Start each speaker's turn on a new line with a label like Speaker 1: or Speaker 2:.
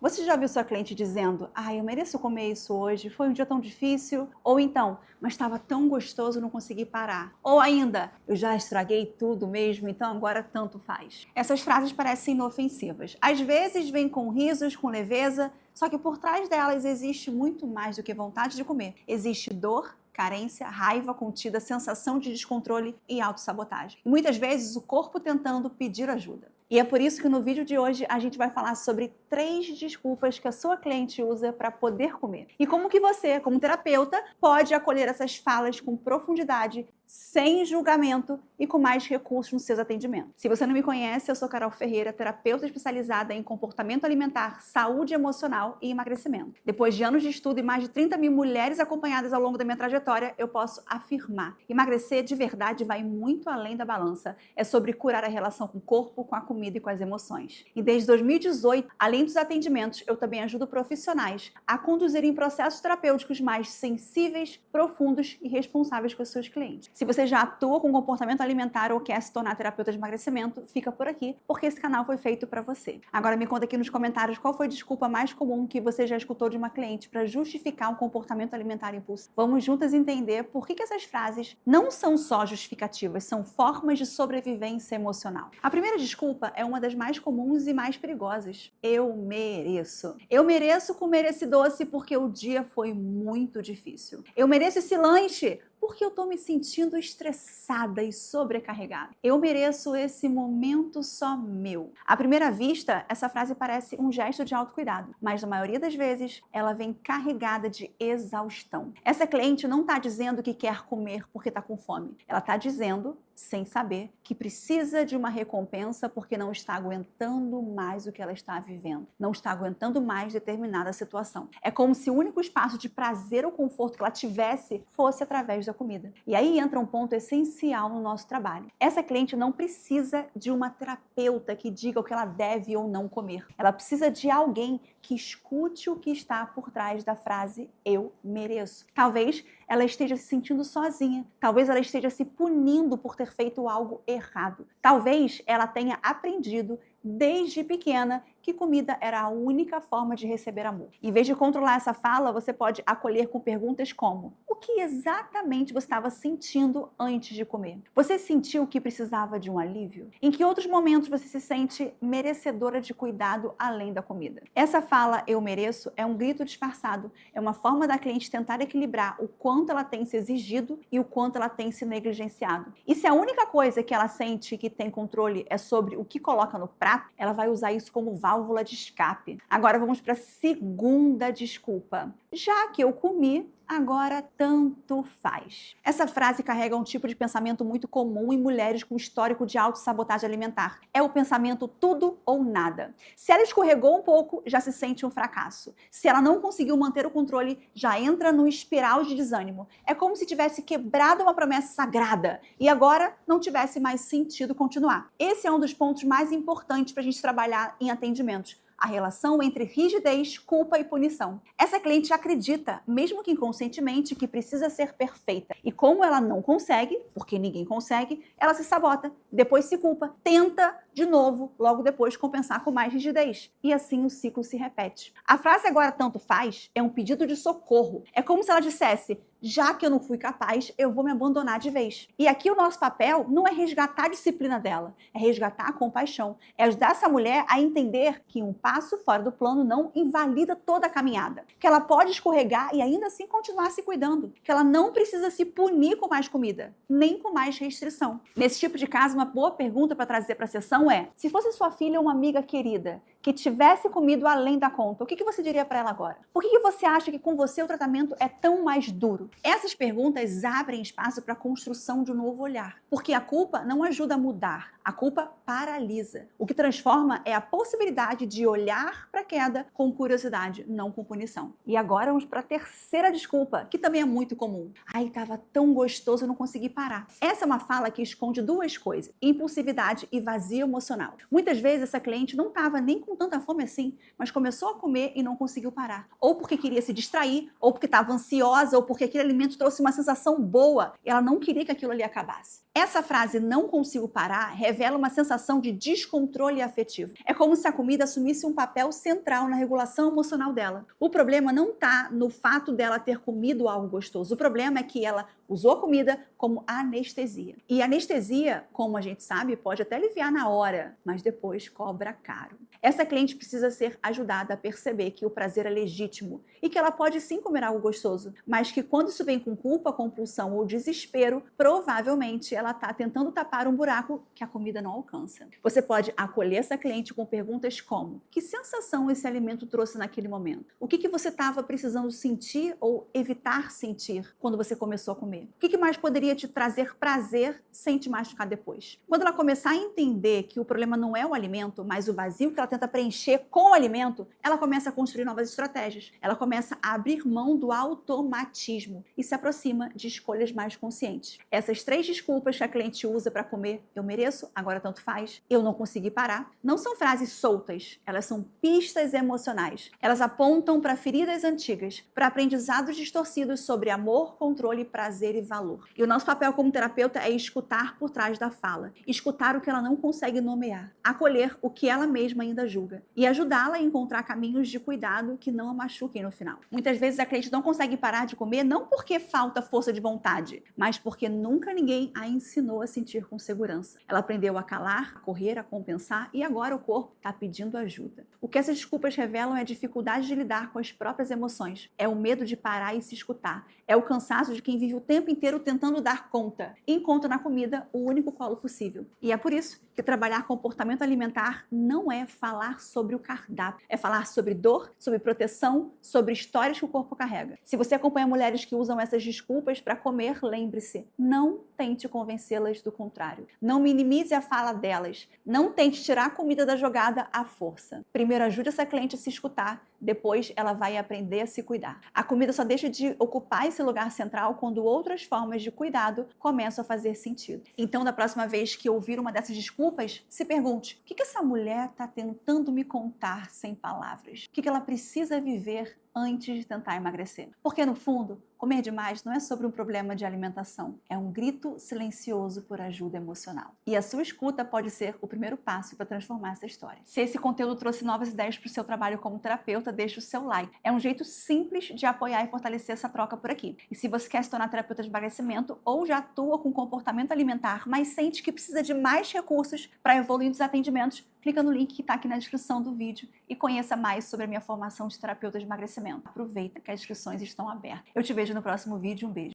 Speaker 1: Você já viu sua cliente dizendo: "Ah, eu mereço comer isso hoje, foi um dia tão difícil"? Ou então: "Mas estava tão gostoso, não consegui parar". Ou ainda: "Eu já estraguei tudo mesmo, então agora tanto faz". Essas frases parecem inofensivas. Às vezes vêm com risos, com leveza, só que por trás delas existe muito mais do que vontade de comer. Existe dor, carência, raiva contida, sensação de descontrole e autossabotagem. E muitas vezes o corpo tentando pedir ajuda. E é por isso que no vídeo de hoje a gente vai falar sobre 3 desculpas que a sua cliente usa para poder comer. E como que você, como terapeuta, pode acolher essas falas com profundidade, sem julgamento e com mais recursos nos seus atendimentos. Se você não me conhece, eu sou Carol Ferreira, terapeuta especializada em comportamento alimentar, saúde emocional e emagrecimento. Depois de anos de estudo e mais de 30 mil mulheres acompanhadas ao longo da minha trajetória, eu posso afirmar: emagrecer de verdade vai muito além da balança. É sobre curar a relação com o corpo, com a comida e com as emoções. E desde 2018, além dos atendimentos, eu também ajudo profissionais a conduzirem processos terapêuticos mais sensíveis, profundos e responsáveis com os seus clientes. Se você já atua com comportamento alimentar ou quer se tornar terapeuta de emagrecimento, fica por aqui, porque esse canal foi feito para você. Agora me conta aqui nos comentários qual foi a desculpa mais comum que você já escutou de uma cliente para justificar um comportamento alimentar impulsivo. Vamos juntas entender por que essas frases não são só justificativas, são formas de sobrevivência emocional. A primeira desculpa é uma das mais comuns e mais perigosas. Eu mereço. Eu mereço comer esse doce porque o dia foi muito difícil. Eu mereço esse lanche porque eu tô me sentindo estressada e sobrecarregada. Eu mereço esse momento só meu. À primeira vista, essa frase parece um gesto de autocuidado, mas na maioria das vezes ela vem carregada de exaustão. Essa cliente não tá dizendo que quer comer porque tá com fome. Ela tá dizendo, sem saber, que precisa de uma recompensa porque não está aguentando mais o que ela está vivendo. Não está aguentando mais determinada situação. É como se o único espaço de prazer ou conforto que ela tivesse fosse através da comida. E aí entra um ponto essencial no nosso trabalho. Essa cliente não precisa de uma terapeuta que diga o que ela deve ou não comer. Ela precisa de alguém que escute o que está por trás da frase "eu mereço". Talvez ela esteja se sentindo sozinha. Talvez ela esteja se punindo por ter feito algo errado. Talvez ela tenha aprendido desde pequena que comida era a única forma de receber amor. Em vez de controlar essa fala, você pode acolher com perguntas como: o que exatamente você estava sentindo antes de comer? Você sentiu que precisava de um alívio? Em que outros momentos você se sente merecedora de cuidado além da comida? Essa fala "eu mereço" é um grito disfarçado. É uma forma da cliente tentar equilibrar o quanto ela tem se exigido e o quanto ela tem se negligenciado. E se a única coisa que ela sente que tem controle é sobre o que coloca no prato, ela vai usar isso como válvula de escape. Agora vamos para a segunda desculpa. Já que eu comi, agora tanto faz. Essa frase carrega um tipo de pensamento muito comum em mulheres com histórico de autossabotagem alimentar. É o pensamento tudo ou nada. Se ela escorregou um pouco, já se sente um fracasso. Se ela não conseguiu manter o controle, já entra num espiral de desânimo. É como se tivesse quebrado uma promessa sagrada e agora não tivesse mais sentido continuar. Esse é um dos pontos mais importantes para a gente trabalhar em atendimentos. A relação entre rigidez, culpa e punição. Essa cliente acredita, mesmo que inconscientemente, que precisa ser perfeita. E como ela não consegue, porque ninguém consegue, ela se sabota, depois se culpa, tenta de novo, logo depois compensar com mais rigidez. E assim o ciclo se repete. A frase "agora tanto faz" é um pedido de socorro. É como se ela dissesse: já que eu não fui capaz, eu vou me abandonar de vez. E aqui o nosso papel não é resgatar a disciplina dela, é resgatar a compaixão. É ajudar essa mulher a entender que um passo fora do plano não invalida toda a caminhada. Que ela pode escorregar e ainda assim continuar se cuidando. Que ela não precisa se punir com mais comida, nem com mais restrição. Nesse tipo de caso, uma boa pergunta para trazer para a sessão é: se fosse sua filha ou uma amiga querida que tivesse comido além da conta, o que você diria para ela agora? Por que você acha que com você o tratamento é tão mais duro? Essas perguntas abrem espaço para a construção de um novo olhar, porque a culpa não ajuda a mudar, a culpa paralisa. O que transforma é a possibilidade de olhar para a queda com curiosidade, não com punição. E agora vamos para a terceira desculpa, que também é muito comum. Ai, estava tão gostoso, eu não consegui parar. Essa é uma fala que esconde duas coisas: impulsividade e vazio emocional. Muitas vezes essa cliente não estava nem com tanta fome assim, mas começou a comer e não conseguiu parar. Ou porque queria se distrair, ou porque estava ansiosa, ou porque aquele alimento trouxe uma sensação boa e ela não queria que aquilo ali acabasse. Essa frase "não consigo parar" revela revela uma sensação de descontrole afetivo. É como se a comida assumisse um papel central na regulação emocional dela. O problema não está no fato dela ter comido algo gostoso. O problema é que ela usou a comida como anestesia. E anestesia, como a gente sabe, pode até aliviar na hora, mas depois cobra caro. Essa cliente precisa ser ajudada a perceber que o prazer é legítimo e que ela pode sim comer algo gostoso, mas que quando isso vem com culpa, compulsão ou desespero, provavelmente ela está tentando tapar um buraco que a comida não alcança. Você pode acolher essa cliente com perguntas como: que sensação esse alimento trouxe naquele momento? O que você estava precisando sentir ou evitar sentir quando você começou a comer? O que mais poderia te trazer prazer sem te machucar depois? Quando ela começar a entender que o problema não é o alimento, mas o vazio que ela tenta preencher com o alimento, ela começa a construir novas estratégias. Ela começa a abrir mão do automatismo e se aproxima de escolhas mais conscientes. Essas 3 desculpas que a cliente usa para comer: eu mereço, agora tanto faz, eu não consegui parar, não são frases soltas, elas são pistas emocionais. Elas apontam para feridas antigas, para aprendizados distorcidos sobre amor, controle, prazer e valor. E o nosso papel como terapeuta é escutar por trás da fala, escutar o que ela não consegue nomear, acolher o que ela mesma ainda julga e ajudá-la a encontrar caminhos de cuidado que não a machuquem no final. Muitas vezes a cliente não consegue parar de comer não porque falta força de vontade, mas porque nunca ninguém a ensinou a sentir com segurança. Ela aprendeu a calar, a correr, a compensar e agora o corpo está pedindo ajuda. O que essas desculpas revelam é a dificuldade de lidar com as próprias emoções, é o medo de parar e se escutar, é o cansaço de quem vive o tempo inteiro tentando dar conta e encontra na comida o único colo possível. E é por isso que trabalhar comportamento alimentar não é falar sobre o cardápio, é falar sobre dor, sobre proteção, sobre histórias que o corpo carrega. Se você acompanha mulheres que usam essas desculpas para comer, lembre-se, não tente convencê-las do contrário. Não minimize a fala delas. Não tente tirar a comida da jogada à força. Primeiro ajude essa cliente a se escutar, depois ela vai aprender a se cuidar. A comida só deixa de ocupar esse lugar central quando outras formas de cuidado começam a fazer sentido. Então, da próxima vez que ouvir uma dessas desculpas, se pergunte: o que essa mulher está tentando me contar sem palavras? O que ela precisa viver antes de tentar emagrecer? Porque, no fundo, comer demais não é sobre um problema de alimentação, é um grito silencioso por ajuda emocional. E a sua escuta pode ser o primeiro passo para transformar essa história. Se esse conteúdo trouxe novas ideias para o seu trabalho como terapeuta, deixe o seu like. É um jeito simples de apoiar e fortalecer essa troca por aqui. E se você quer se tornar terapeuta de emagrecimento ou já atua com comportamento alimentar, mas sente que precisa de mais recursos para evoluir nos atendimentos, clica no link que está aqui na descrição do vídeo e conheça mais sobre a minha formação de terapeuta de emagrecimento. Aproveita que as inscrições estão abertas. Eu te vejo no próximo vídeo. Um beijo.